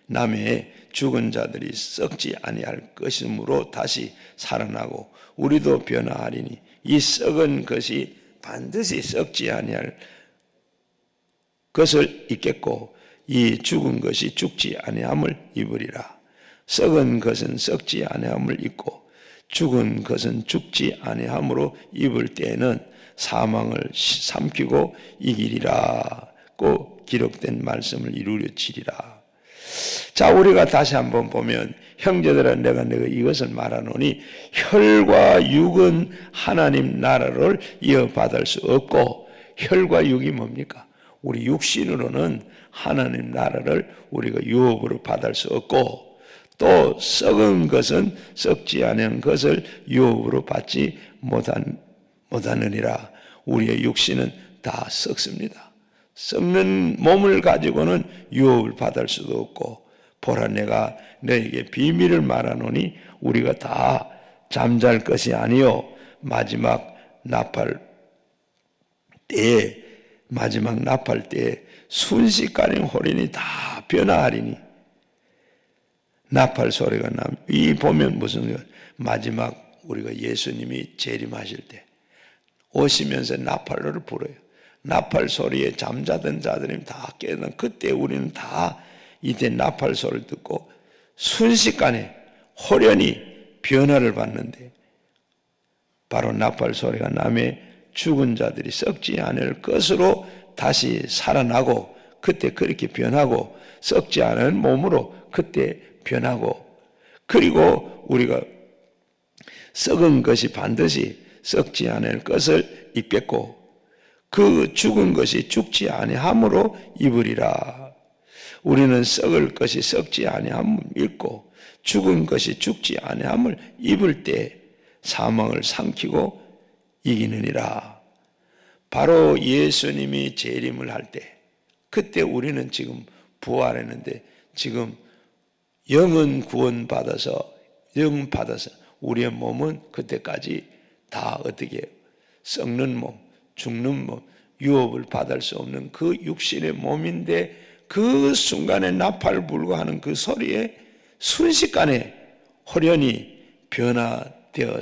남에 죽은 자들이 썩지 아니할 것이므로 다시 살아나고 우리도 변화하리니 이 썩은 것이 반드시 썩지 아니할 것을 입겠고 이 죽은 것이 죽지 아니함을 입으리라. 썩은 것은 썩지 아니함을 입고 죽은 것은 죽지 아니함으로 입을 때에는 사망을 삼키고 이기리라고 기록된 말씀을 이루어지리라. 자, 우리가 다시 한번 보면 형제들아, 내가 이것을 말하노니 혈과 육은 하나님 나라를 이어받을 수 없고, 혈과 육이 뭡니까? 우리 육신으로는 하나님 나라를 우리가 유업으로 받을 수 없고, 또 썩은 것은 썩지 않은 것을 유업으로 받지 못하느니라. 우리의 육신은 다 썩습니다. 썩는 몸을 가지고는 유업을 받을 수도 없고, 보라, 내가 너에게 비밀을 말하노니 우리가 다 잠잘 것이 아니요 마지막 나팔 때에 순식간에 호련히 다 변화하리니. 나팔 소리가 이 보면 무슨 마지막 우리가 예수님이 재림하실 때 오시면서 나팔을 불어요. 나팔 소리에 잠자던 자들이 다 깨어난 그때 우리는 다 이때 나팔 소리를 듣고 순식간에 호련히 변화를 받는데, 바로 나팔 소리가 남의 죽은 자들이 썩지 않을 것으로 다시 살아나고, 그때 그렇게 변하고, 썩지 않은 몸으로 그때 변하고, 그리고 우리가 썩은 것이 반드시 썩지 않을 것을 입겠고 그 죽은 것이 죽지 아니함으로 입으리라. 우리는 썩을 것이 썩지 아니함을 입고 죽은 것이 죽지 아니함을 입을 때 사망을 삼키고 이기느니라. 바로 예수님이 재림을 할 때, 그때 우리는 지금 부활했는데 지금 영은 구원받아서 우리의 몸은 그때까지 다 어떻게 썩는 몸, 죽는 몸, 유업을 받을 수 없는 그 육신의 몸인데, 그 순간에 나팔 불고 하는 그 소리에 순식간에 호련히 변화되어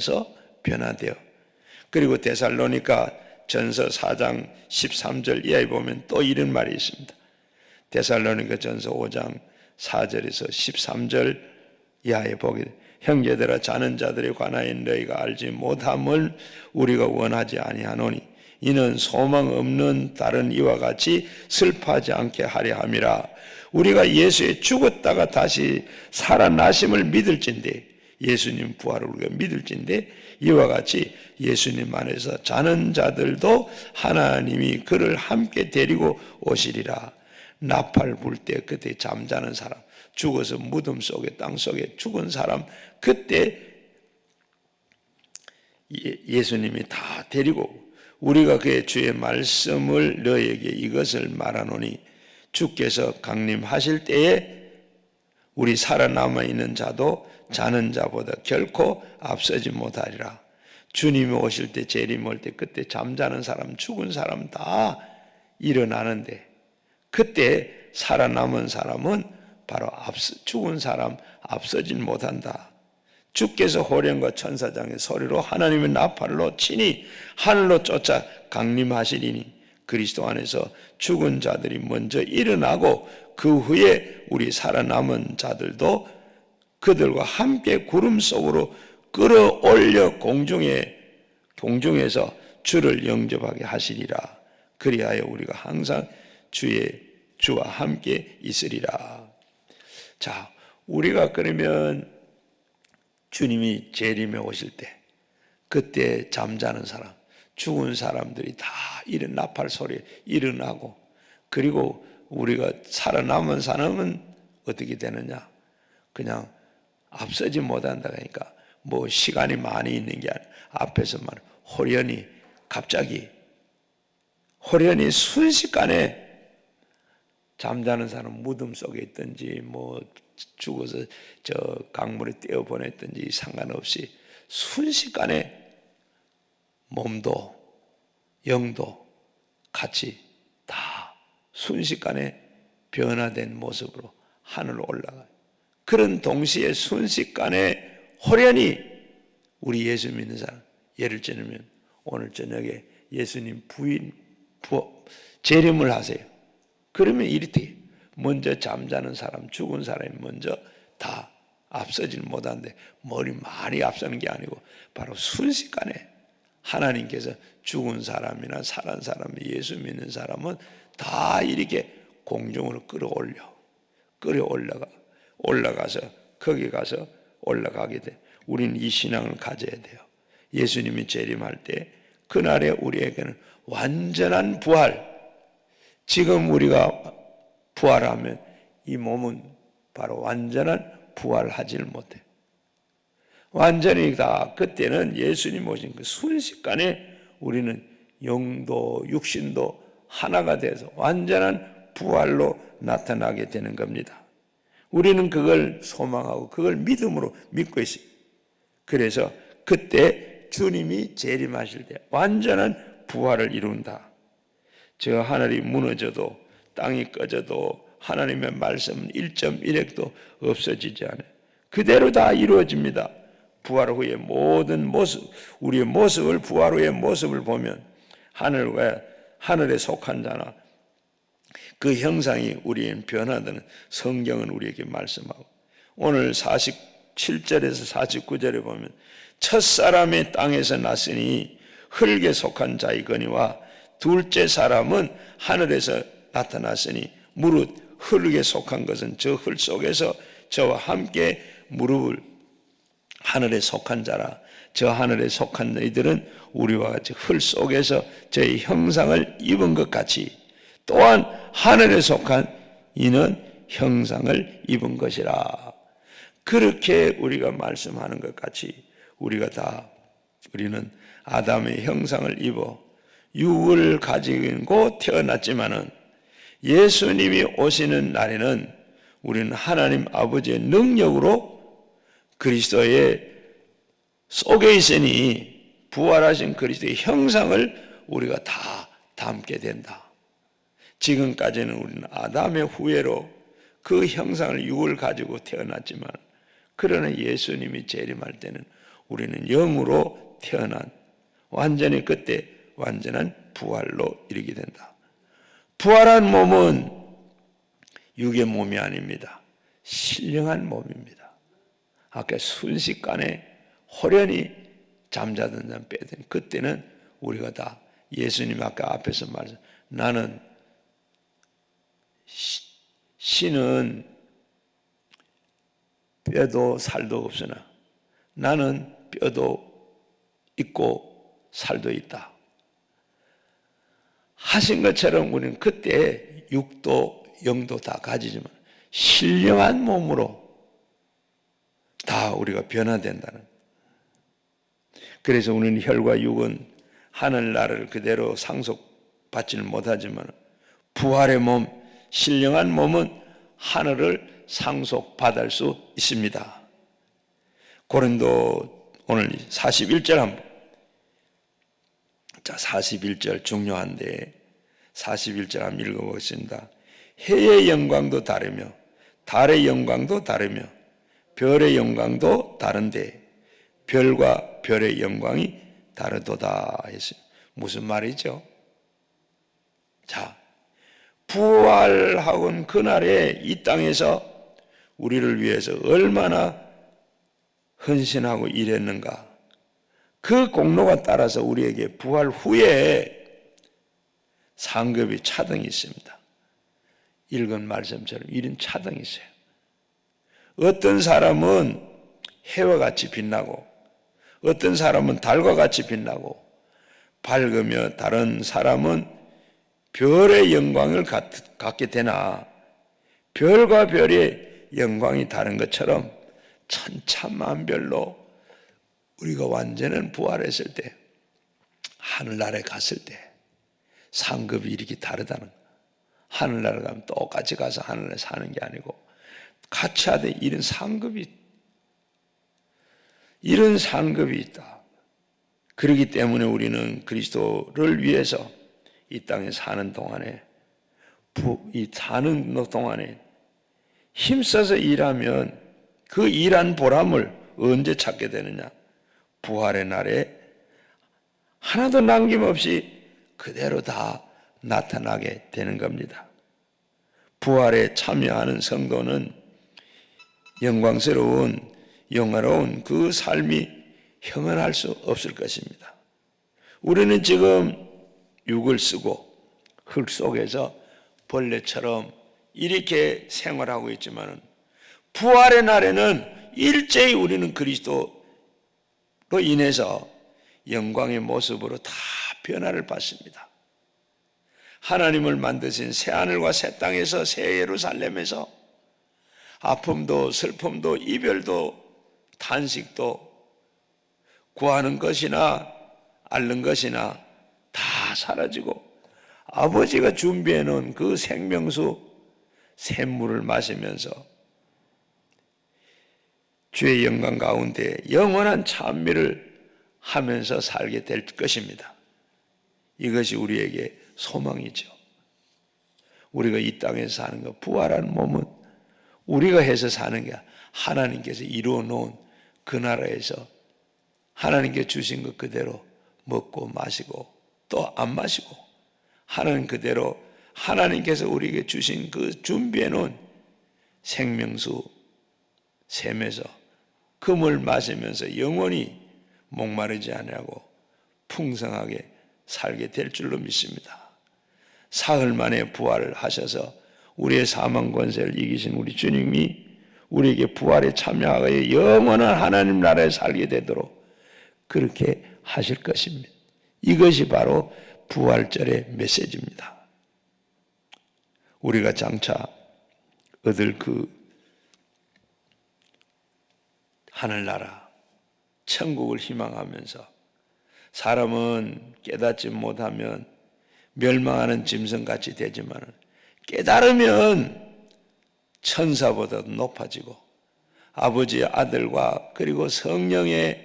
그리고 데살로니가 전서 4장 13절 이하에 보면 또 이런 말이 있습니다. 데살로니가 전서 5장 4절에서 13절 이하에 보게 돼. 형제들아, 자는 자들에 관하여 너희가 알지 못함을 우리가 원하지 아니하노니 이는 소망 없는 다른 이와 같이 슬퍼하지 않게 하려 함이라. 우리가 예수의 죽었다가 다시 살아나심을 믿을진대, 예수님 부활을 우리가 믿을진대, 이와 같이 예수님 안에서 자는 자들도 하나님이 그를 함께 데리고 오시리라. 나팔 불 때 그때 잠자는 사람, 죽어서 무덤 속에 땅 속에 죽은 사람, 그때 예수님이 다 데리고, 우리가 그의 주의 말씀을 너에게 이것을 말하노니 주께서 강림하실 때에 우리 살아남아 있는 자도 자는 자보다 결코 앞서지 못하리라. 주님이 오실 때, 재림 올 때, 그때 잠자는 사람, 죽은 사람 다 일어나는데, 그때 살아남은 사람은 바로 죽은 사람 앞서진 못한다. 주께서 호령과 천사장의 소리로 하나님의 나팔로 친히 하늘로 쫓아 강림하시리니 그리스도 안에서 죽은 자들이 먼저 일어나고 그 후에 우리 살아남은 자들도 그들과 함께 구름 속으로 끌어올려 공중에서 주를 영접하게 하시리라. 그리하여 우리가 항상 주와 함께 있으리라. 자, 우리가 그러면 주님이 재림에 오실 때, 그때 잠자는 사람, 죽은 사람들이 다 이런 나팔 소리에 일어나고, 그리고 우리가 살아남은 사람은 어떻게 되느냐? 그냥 앞서지 못한다. 그러니까 뭐 시간이 많이 있는 게 아니라 앞에서만 갑자기 순식간에 잠자는 사람 무덤 속에 있든지 뭐 죽어서 저 강물에 떼어 보냈든지 상관없이 순식간에 몸도 영도 같이 다 순식간에 변화된 모습으로 하늘로 올라가요. 그런 동시에 순식간에 호련히 우리 예수 믿는 사람, 예를 들면 오늘 저녁에 예수님 재림을 하세요. 그러면 이렇게 먼저 잠자는 사람, 죽은 사람이 먼저 다 앞서지는 못하는데 머리 많이 앞서는 게 아니고 바로 순식간에 하나님께서 죽은 사람이나 살아난 사람, 예수 믿는 사람은 다 이렇게 공중으로 올라가서 거기 가서 올라가게 돼. 우리는 이 신앙을 가져야 돼요. 예수님이 재림할 때 그날에 우리에게는 완전한 부활. 지금 우리가 부활하면 이 몸은 바로 완전한 부활하지를 못해. 완전히 다 그때는 예수님 오신 그 순식간에 우리는 영도 육신도 하나가 돼서 완전한 부활로 나타나게 되는 겁니다. 우리는 그걸 소망하고 그걸 믿음으로 믿고 있어요. 그래서 그때 주님이 재림하실 때 완전한 부활을 이룬다. 저 하늘이 무너져도 땅이 꺼져도 하나님의 말씀은 1.1핵도 없어지지 않아요. 그대로 다 이루어집니다. 부활 후의 모든 모습, 우리의 모습을 부활 후의 모습을 보면 하늘에 속한 자나 그 형상이 우리의 변화되는 성경은 우리에게 말씀하고, 오늘 47절에서 49절에 보면 첫사람의 땅에서 났으니 흙에 속한 자이거니와 둘째 사람은 하늘에서 나타났으니 무릇 흙에 속한 것은 저 흙 속에서 저와 함께 무릎을 하늘에 속한 자라. 저 하늘에 속한 너희들은 우리와 같이 흙 속에서 저의 형상을 입은 것 같이 또한 하늘에 속한 이는 형상을 입은 것이라. 그렇게 우리가 말씀하는 것 같이 우리는 아담의 형상을 입어 육을 가지고 태어났지만은 예수님이 오시는 날에는 우리는 하나님 아버지의 능력으로 그리스도의 속에 있으니 부활하신 그리스도의 형상을 우리가 다 담게 된다. 지금까지는 우리는 아담의 후예로 그 형상을 육을 가지고 태어났지만 그러나 예수님이 재림할 때는 우리는 영으로 태어난 완전히 그때 완전한 부활로 이르게 된다. 부활한 몸은 육의 몸이 아닙니다. 신령한 몸입니다. 아까 순식간에 호련히 잠자던 자는 빼든 그때는 우리가 다 예수님 아까 앞에서 말씀 나는 신은 뼈도 살도 없으나 나는 뼈도 있고 살도 있다 하신 것처럼 우리는 그때 육도 영도 다 가지지만 신령한 몸으로 다 우리가 변화된다는. 그래서 우리는 혈과 육은 하늘나라를 그대로 상속받지는 못하지만 부활의 몸, 신령한 몸은 하늘을 상속받을 수 있습니다. 고린도 오늘 41절 한번, 자 41절 중요한데 41절 한번 읽어보겠습니다. 해의 영광도 다르며 달의 영광도 다르며 별의 영광도 다른데 별과 별의 영광이 다르도다 했어요. 무슨 말이죠? 자, 부활하건 그날에 이 땅에서 우리를 위해서 얼마나 헌신하고 일했는가, 그 공로가 따라서 우리에게 부활 후에 상급이 차등이 있습니다. 읽은 말씀처럼 이런 차등이 있어요. 어떤 사람은 해와 같이 빛나고 어떤 사람은 달과 같이 빛나고 밝으며 다른 사람은 별의 영광을 갖게 되나 별과 별의 영광이 다른 것처럼 천차만별로 우리가 완전한 부활했을 때 하늘나라에 갔을 때 상급이 이렇게 다르다는 거예요. 하늘나라 가면 똑같이 가서 하늘나라에 사는 게 아니고 같이 하되 이런 상급이 있다. 그렇기 때문에 우리는 그리스도를 위해서 이 땅에 사는 동안에 힘써서 일하면 그 일한 보람을 언제 찾게 되느냐? 부활의 날에 하나도 남김없이 그대로 다 나타나게 되는 겁니다. 부활에 참여하는 성도는 영화로운 그 삶이 형언할 수 없을 것입니다. 우리는 지금 육을 쓰고 흙 속에서 벌레처럼 이렇게 생활하고 있지만 부활의 날에는 일제히 우리는 그리스도로 인해서 영광의 모습으로 다 변화를 받습니다. 하나님을 만드신 새하늘과 새 땅에서 새 예루살렘에서 아픔도 슬픔도 이별도 탄식도 구하는 것이나 앓는 것이나 다 사라지고 아버지가 준비해 놓은 그 생명수 샘물을 마시면서 주의 영광 가운데 영원한 찬미를 하면서 살게 될 것입니다. 이것이 우리에게 소망이죠. 우리가 이 땅에서 사는 것, 부활한 몸은 우리가 해서 사는 게 하나님께서 이루어 놓은 그 나라에서 하나님께 주신 것 그대로 먹고 마시고 또 안 마시고 하나님 그대로 하나님께서 우리에게 주신 그 준비해 놓은 생명수 샘에서 그 물 마시면서 영원히 목마르지 아니하고 풍성하게 살게 될 줄로 믿습니다. 사흘 만에 부활을 하셔서 우리의 사망 권세를 이기신 우리 주님이 우리에게 부활에 참여하여 영원한 하나님 나라에 살게 되도록 그렇게 하실 것입니다. 이것이 바로 부활절의 메시지입니다. 우리가 장차 얻을 그 하늘나라 천국을 희망하면서 사람은 깨닫지 못하면 멸망하는 짐승같이 되지만 깨달으면 천사보다도 높아지고 아버지의 아들과 그리고 성령의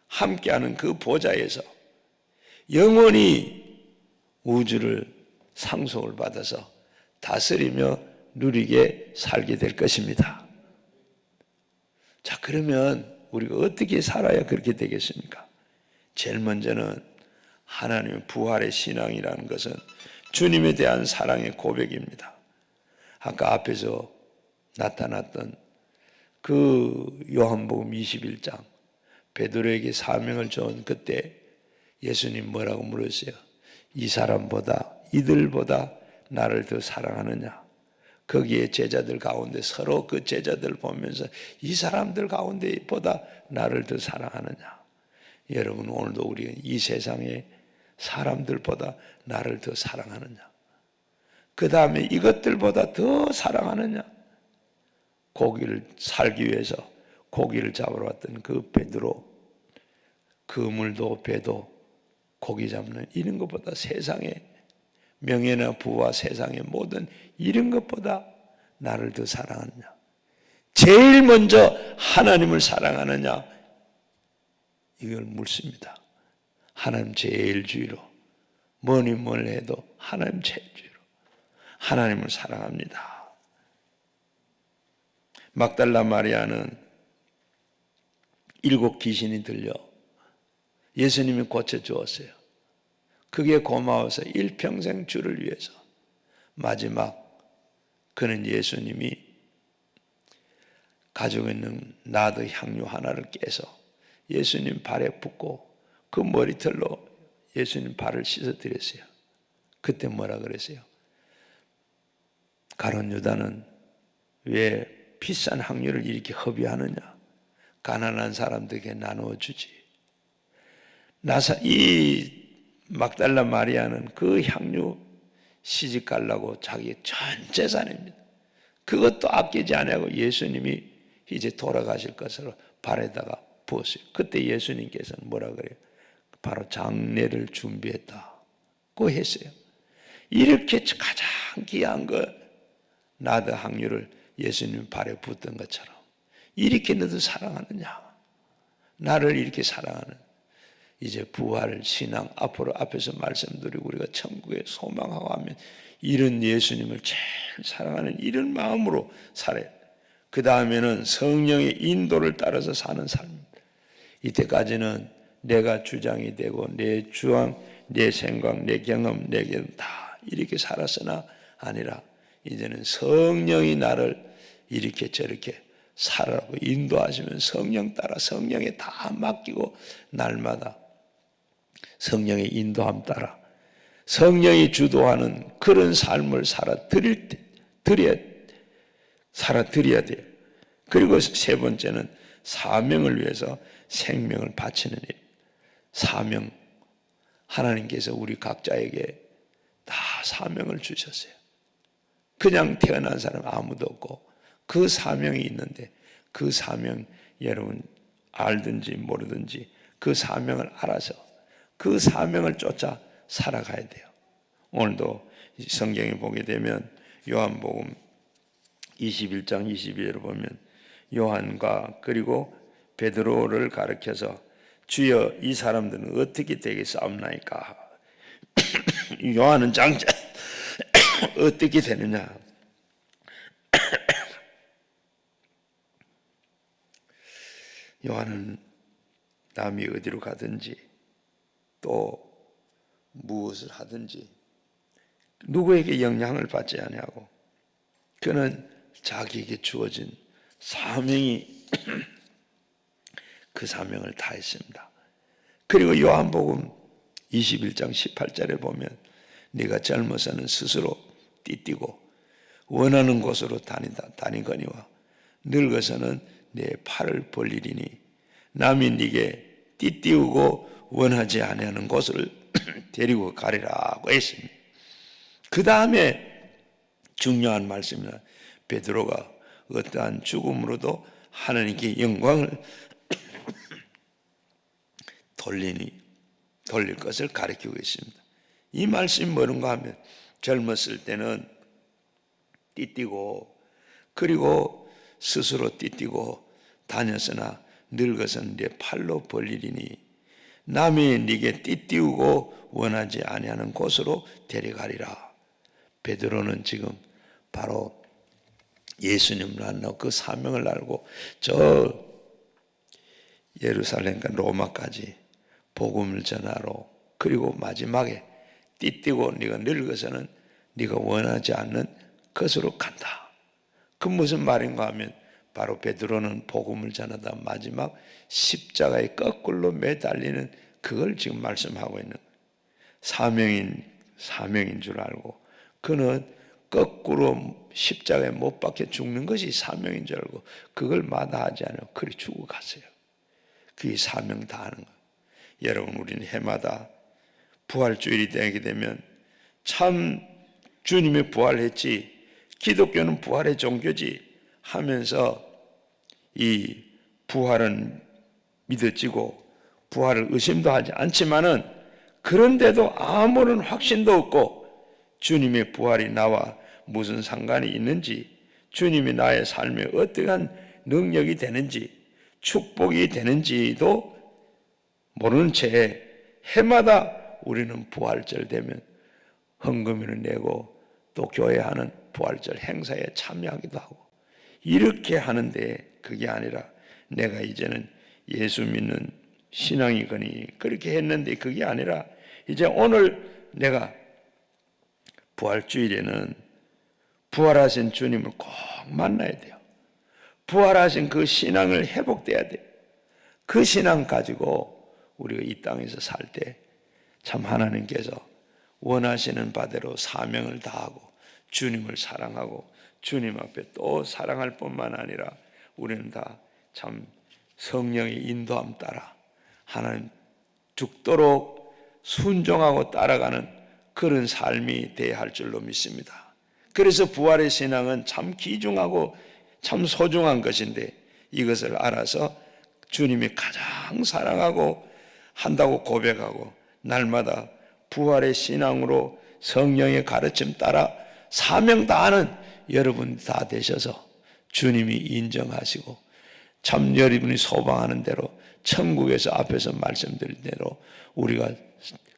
함께하는 그 보좌에서 영원히 우주를 상속을 받아서 다스리며 누리게 살게 될 것입니다. 자, 그러면 우리가 어떻게 살아야 그렇게 되겠습니까? 제일 먼저는 하나님의 부활의 신앙이라는 것은 주님에 대한 사랑의 고백입니다. 아까 앞에서 나타났던 그 요한복음 21장 베드로에게 사명을 준 그때 예수님 뭐라고 물었어요? 이 사람보다 이들보다 나를 더 사랑하느냐? 거기에 제자들 가운데 서로 그 제자들 보면서 이 사람들 가운데 보다 나를 더 사랑하느냐? 여러분 오늘도 우리는 이 세상의 사람들보다 나를 더 사랑하느냐? 그 다음에 이것들보다 더 사랑하느냐? 고기를 살기 위해서 고기를 잡으러 왔던 그 베드로, 그물도 배도 고기 잡는 이런 것보다 세상에 명예나 부와 세상의 모든 이런 것보다 나를 더 사랑하느냐? 제일 먼저 하나님을 사랑하느냐? 이걸 묻습니다. 하나님 제일 주의로, 뭐니 뭘 해도 하나님 제일 주의로 하나님을 사랑합니다. 막달라 마리아는 7 귀신이 들려 예수님이 고쳐주었어요. 그게 고마워서 일평생 주를 위해서 마지막 그는 예수님이 가지고 있는 나드 향유 하나를 깨서 예수님 발에 붓고 그 머리털로 예수님 발을 씻어드렸어요. 그때 뭐라 그랬어요? 가룟 유다는 왜 비싼 향유를 이렇게 허비하느냐? 가난한 사람들에게 나누어 주지. 이 막달라 마리아는 그 향유 시집 가려고 자기 전 재산입니다. 그것도 아끼지 않고 예수님이 이제 돌아가실 것으로 발에다가 부었어요. 그때 예수님께서는 뭐라 그래요? 바로 장례를 준비했다고 했어요. 이렇게 가장 귀한 거 나드 향유를 예수님 발에 붓던 것처럼 이렇게 너도 사랑하느냐? 나를 이렇게 사랑하는 이제 부활 신앙 앞으로 앞에서 말씀드리고 우리가 천국에 소망하고 하면 이런 예수님을 제일 사랑하는 이런 마음으로 살아요. 그 다음에는 성령의 인도를 따라서 사는 삶입니다. 이때까지는 내가 주장이 되고 내 주황, 내 생각, 내 경험, 내게 다 이렇게 살았으나 아니라 이제는 성령이 나를 이렇게 저렇게 살아라고 인도하시면 성령 따라 성령에 다 맡기고 날마다 성령의 인도함 따라 성령이 주도하는 그런 삶을 살아드려야 돼요. 그리고 세 번째는 사명을 위해서 생명을 바치는 일. 사명. 하나님께서 우리 각자에게 다 사명을 주셨어요. 그냥 태어난 사람 아무도 없고 그 사명이 있는데 그 사명 여러분 알든지 모르든지 그 사명을 알아서 그 사명을 쫓아 살아가야 돼요. 오늘도 성경에 보게 되면 요한복음 21장 22절을 보면 요한과 그리고 베드로를 가리켜서 주여 이 사람들은 어떻게 되겠사옵나이까? 요한은 장자 어떻게 되느냐? 요한은 남이 어디로 가든지 또 무엇을 하든지 누구에게 영향을 받지 아니하고 그는 자기에게 주어진 사명이 그 사명을 다했습니다. 그리고 요한복음 21장 18절에 보면 네가 젊어서는 스스로 띠뛰고 원하는 곳으로 다니거니와 늙어서는 내 팔을 벌리리니 남이 네게 띠띠우고 원하지 아니하는 곳을 데리고 가리라고 했습니다. 그 다음에 중요한 말씀입니다. 베드로가 어떠한 죽음으로도 하나님께 영광을 돌릴 것을 가르치고 있습니다. 이 말씀이 뭐는가 하면 젊었을 때는 띠뛰고 그리고 스스로 띠뛰고 다녔으나 늙어서는 내 팔로 벌리리니 남이 네게 띠뛰우고 원하지 아니하는 곳으로 데려가리라. 베드로는 지금 바로 예수님을 만나고 그 사명을 알고 저 예루살렘과 로마까지 복음을 전하러 그리고 마지막에 띠뛰고 네가 늙어서는 네가 원하지 않는 것으로 간다. 그 무슨 말인가 하면 바로 베드로는 복음을 전하다 마지막 십자가에 거꾸로 매달리는 그걸 지금 말씀하고 있는 거예요. 사명인 줄 알고 그는 거꾸로 십자가에 못 박혀 죽는 것이 사명인 줄 알고 그걸 마다하지 않고 그리 죽어갔어요. 그게 사명 다하는 거예요. 여러분 우리는 해마다 부활주일이 되게 되면 참 주님이 부활했지 기독교는 부활의 종교지 하면서 이 부활은 믿어지고 부활을 의심도 하지 않지만은 그런데도 아무런 확신도 없고 주님의 부활이 나와 무슨 상관이 있는지, 주님이 나의 삶에 어떠한 능력이 되는지, 축복이 되는지도 모르는 채 해마다 우리는 부활절 되면 헌금을 내고 또 교회 하는 부활절 행사에 참여하기도 하고 이렇게 하는데, 그게 아니라 내가 이제는 예수 믿는 신앙이거니 그렇게 했는데, 그게 아니라 이제 오늘 내가 부활주일에는 부활하신 주님을 꼭 만나야 돼요. 부활하신 그 신앙을 회복돼야 돼요. 그 신앙 가지고 우리가 이 땅에서 살 때 참 하나님께서 원하시는 바대로 사명을 다하고 주님을 사랑하고 주님 앞에 또 사랑할 뿐만 아니라 우리는 다 참 성령의 인도함 따라 하나님 죽도록 순종하고 따라가는 그런 삶이 되어야 할 줄로 믿습니다. 그래서 부활의 신앙은 참 귀중하고 참 소중한 것인데, 이것을 알아서 주님이 가장 사랑하고 한다고 고백하고 날마다 부활의 신앙으로 성령의 가르침 따라 사명 다하는 여러분 다 되셔서 주님이 인정하시고 참 여러분이 소망하는 대로 천국에서 앞에서 말씀드린 대로 우리가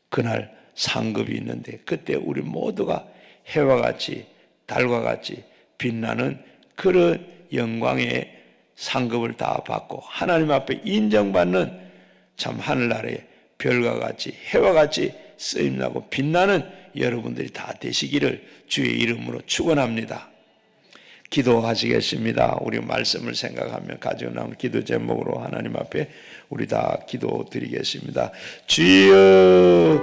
그날 상급이 있는데, 그때 우리 모두가 해와 같이 달과 같이 빛나는 그런 영광의 상급을 다 받고 하나님 앞에 인정받는 참 하늘나라의 별과 같이 해와 같이 쓰임나고 빛나는 여러분들이 다 되시기를 주의 이름으로 축원합니다. 기도하시겠습니다. 우리 말씀을 생각하며 가지고 나온 기도 제목으로 하나님 앞에 우리 다 기도 드리겠습니다. 주여